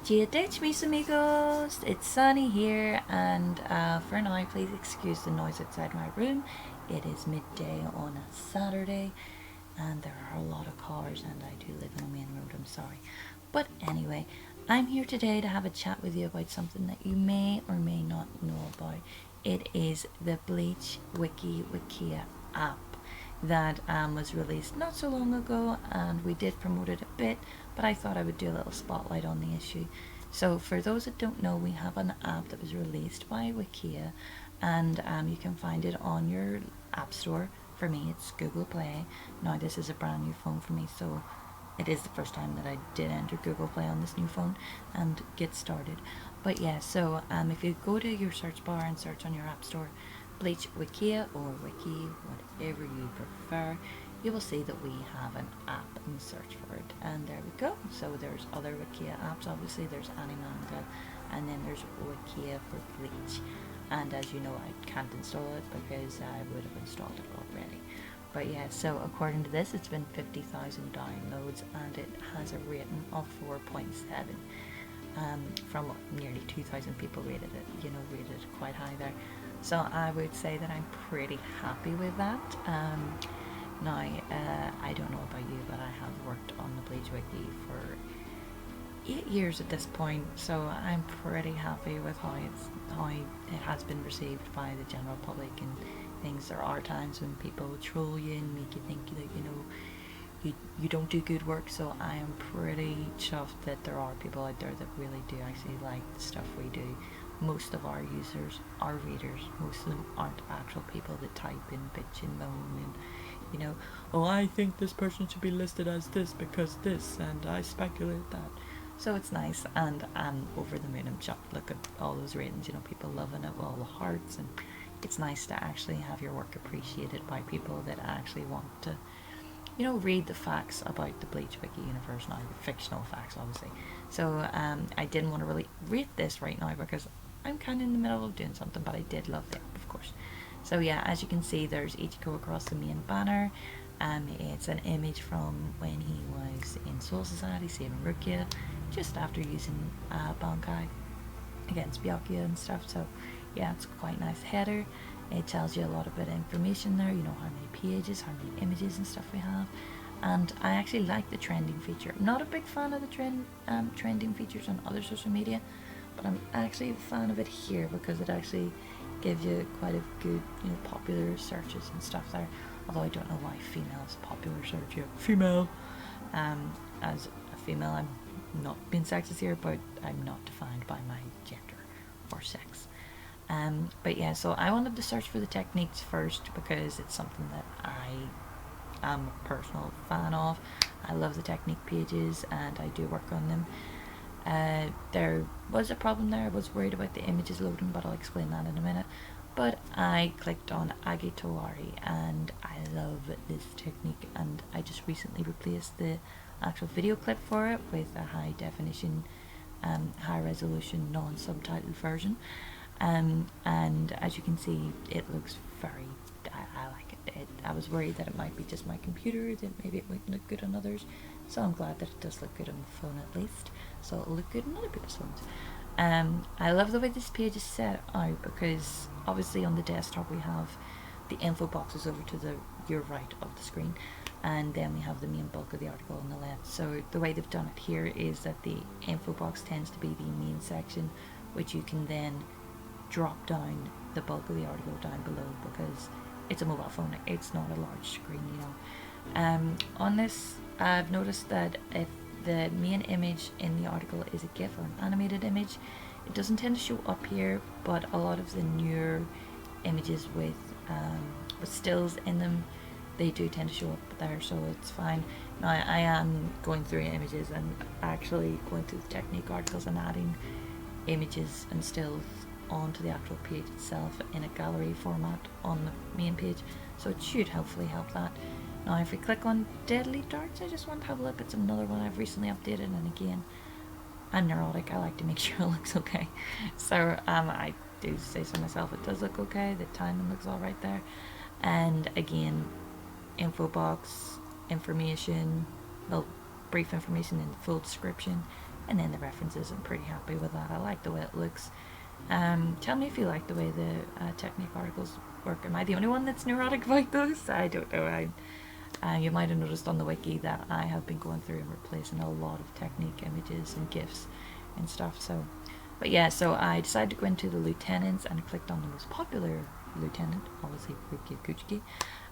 Dia ditch, mis amigos! It's sunny here, and for now, please excuse the noise outside my room. It is midday on a Saturday, and there are a lot of cars, and I do live on a main road, I'm sorry. But anyway, I'm here today to have a chat with you about something that you may or may not know about. It is the Bleach Wiki Wikia app that was released not so long ago, and we did promote it a bit, but I thought I would do a little spotlight on the issue. So for those that don't know, we have an app that was released by Wikia, and you can find it on your app store. For me, it's Google Play. Now this is a brand new phone for me, so it is the first time that I did enter Google Play on this new phone and get started. But yeah, so if you go to your search bar and search on your app store Bleach Wikia or Wiki, whatever you prefer, you will see that we have an app and search for it. And there we go. So there's other Wikia apps, obviously there's Animanga, and then there's Wikia for Bleach. And as you know, I can't install it because I would have installed it already. But yeah, so according to this, it's been 50,000 downloads and it has a rating of 4.7. From nearly 2,000 people rated it quite high there. So I would say that I'm pretty happy with that. Now, I don't know about you, but I have worked on the Bleach Wiki for 8 years at this point, so I'm pretty happy with how it has been received by the general public and things. There are times when people troll you and make you think that you don't do good work, so I am pretty chuffed that there are people out there that really do actually like the stuff we do. Most of our users are readers. Most of them aren't actual people that type and bitch and moan and oh, I think this person should be listed as this because this, and I speculate that. So it's nice, and I'm over the moon. I'm chuffed. Look at all those ratings, people loving it with all the hearts, and it's nice to actually have your work appreciated by people that actually want to read the facts about the Bleach Wiki universe now, the fictional facts, obviously. So I didn't want to really rate this right now because I'm kind of in the middle of doing something, but I did love it, of course. So yeah, as you can see, there's Ichiko across the main banner. It's an image from when he was in Soul Society saving Rukia, just after using Bankai against Byakuya and stuff. So yeah, it's quite nice header. It tells you a lot of bit of information there, how many pages, how many images and stuff we have. And I actually like the trending feature. I'm not a big fan of the trending features on other social media, but I'm actually a fan of it here because it actually gives you quite a good, popular searches and stuff there. Although I don't know why females popular search you. Female. As a female, I'm not being sexist here, but I'm not defined by my gender or sex. But yeah, so I wanted to search for the techniques first because it's something that I am a personal fan of. I love the technique pages and I do work on them. There was a problem there. I was worried about the images loading, but I'll explain that in a minute. But I clicked on Agitowari and I love this technique, and I just recently replaced the actual video clip for it with a high definition, high resolution non-subtitled version. And as you can see, it looks very, I like it. I was worried that it might be just my computer, that maybe it wouldn't look good on others. So I'm glad that it does look good on the phone at least. So it'll look good on other people's phones. I love the way this page is set out because obviously on the desktop we have the info boxes over to your right of the screen, and then we have the main bulk of the article on the left. So the way they've done it here is that the info box tends to be the main section, which you can then drop down the bulk of the article down below because it's a mobile phone, it's not a large screen, On this, I've noticed that if the main image in the article is a GIF or an animated image, it doesn't tend to show up here, but a lot of the newer images with stills in them, they do tend to show up there, so it's fine. Now I am going through images and actually going through the technique articles and adding images and stills onto the actual page itself in a gallery format on the main page, so it should hopefully help that. Now if we click on Deadly Darts, I just want to have a look. It's another one I've recently updated, and again, I'm neurotic, I like to make sure it looks okay. So I do say so myself, it does look okay, the timing looks alright there. And again, info box, information, well, brief information in the full description, And then the references, I'm pretty happy with that. I like the way it looks. Tell me if you like the way the technique articles work. Am I the only one that's neurotic about those? I don't know. You might have noticed on the wiki that I have been going through and replacing a lot of technique images and GIFs and stuff. So, but yeah, so I decided to go into the lieutenants and clicked on the most popular lieutenant, obviously Wikia,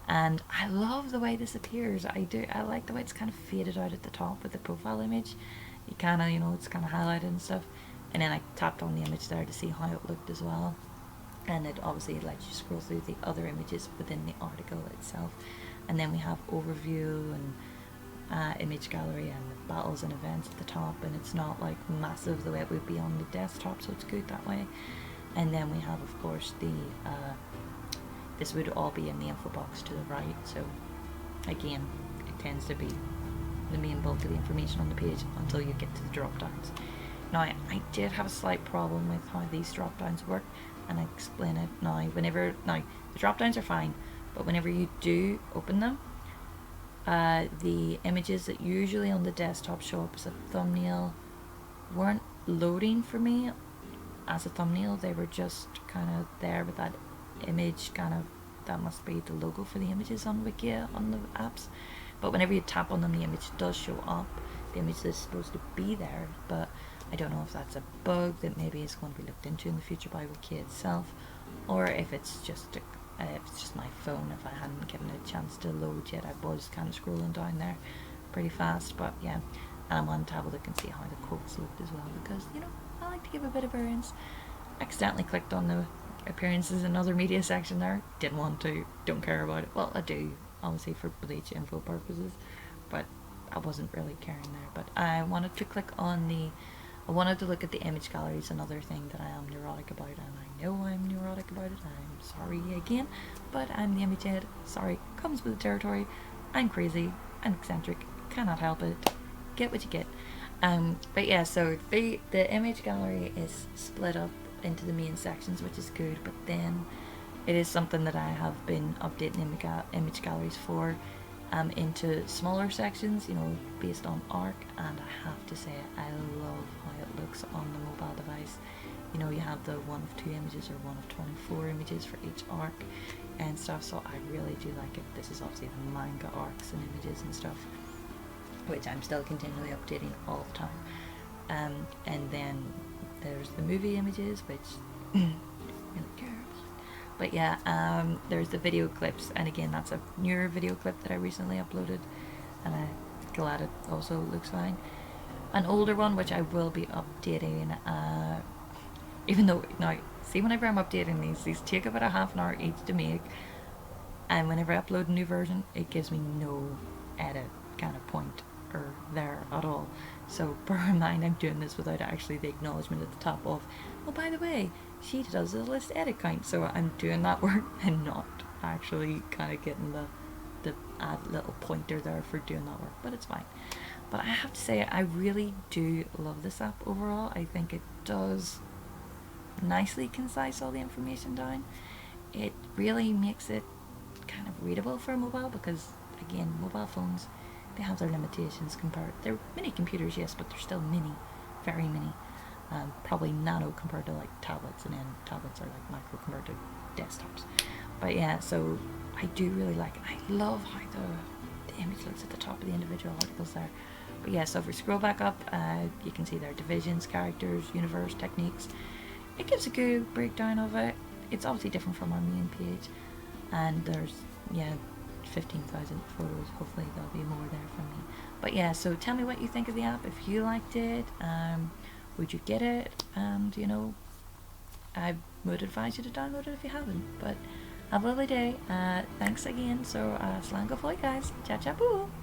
and I love the way this appears. I like the way it's kind of faded out at the top with the profile image. You kind of, it's kind of highlighted and stuff. And then I tapped on the image there to see how it looked as well. And it obviously lets you scroll through the other images within the article itself. And then we have overview and image gallery and battles and events at the top. And it's not like massive the way it would be on the desktop, so it's good that way. And then we have, of course, this would all be in the info box to the right. So again, it tends to be the main bulk of the information on the page until you get to the drop downs. Now, I did have a slight problem with how these drop downs work, and I explain it now. Now, the drop downs are fine, but whenever you do open them, the images that usually on the desktop show up as a thumbnail weren't loading for me as a thumbnail. They were just kind of there with that image, that must be the logo for the images on Wikia on the apps. But whenever you tap on them, the image does show up. The image is supposed to be there, but I don't know if that's a bug that maybe is going to be looked into in the future by Wikia itself, or if it's just my phone. If I hadn't given it a chance to load yet, I was kind of scrolling down there pretty fast. But yeah, and I wanted to have a look and see how the quotes looked as well, because I like to give a bit of variance. Accidentally clicked on the appearances and other media section there. Didn't want to. Don't care about it. Well, I do, obviously, for Bleach info purposes, but I wasn't really caring there. But I wanted to click on I wanted to look at the image galleries, another thing that I am neurotic about, and I know I'm neurotic about it. I'm sorry again, but I'm the image head. Sorry, comes with the territory. I'm crazy. I'm eccentric. Cannot help it. Get what you get. But yeah, so the image gallery is split up into the main sections, which is good, but then it is something that I have been updating image galleries for into smaller sections, based on arc, and I have to say I love how it looks on the mobile device. You have the 1 of 2 images or 1 of 24 images for each arc and stuff, so I really do like it. This is obviously the manga arcs and images and stuff, which I'm still continually updating all the time. And then there's the movie images, which really care about. But yeah, there's the video clips, and again, that's a newer video clip that I recently uploaded, and I'm glad it also looks fine. An older one, which I will be updating, even though, now, see, whenever I'm updating these take about a half an hour each to make, and whenever I upload a new version, it gives me no edit kind of point or there at all. So bear in mind, I'm doing this without actually the acknowledgement at the top of, oh, by the way, she does the list edit count. So I'm doing that work and not actually kind of getting the add little pointer there for doing that work, but it's fine. But I have to say, I really do love this app overall. I think it does nicely concise all the information down. It really makes it kind of readable for a mobile, because again, mobile phones, they have their limitations compared. They're mini computers, yes, but they're still mini, very mini. Probably nano compared to like tablets, and then tablets are like micro compared to desktops. But yeah, so I do really like it. I love how the image looks at the top of the individual articles there. But yeah, so if we scroll back up, you can see their divisions, characters, universe, techniques. It gives a good breakdown of it. It's obviously different from our main page, and there's 15,000 photos. Hopefully there'll be more there from me. But yeah, so tell me what you think of the app. If you liked it, would you get it? And I would advise you to download it if you haven't. But have a lovely day. Thanks again. So slán go fóill, guys. Ciao ciao boo.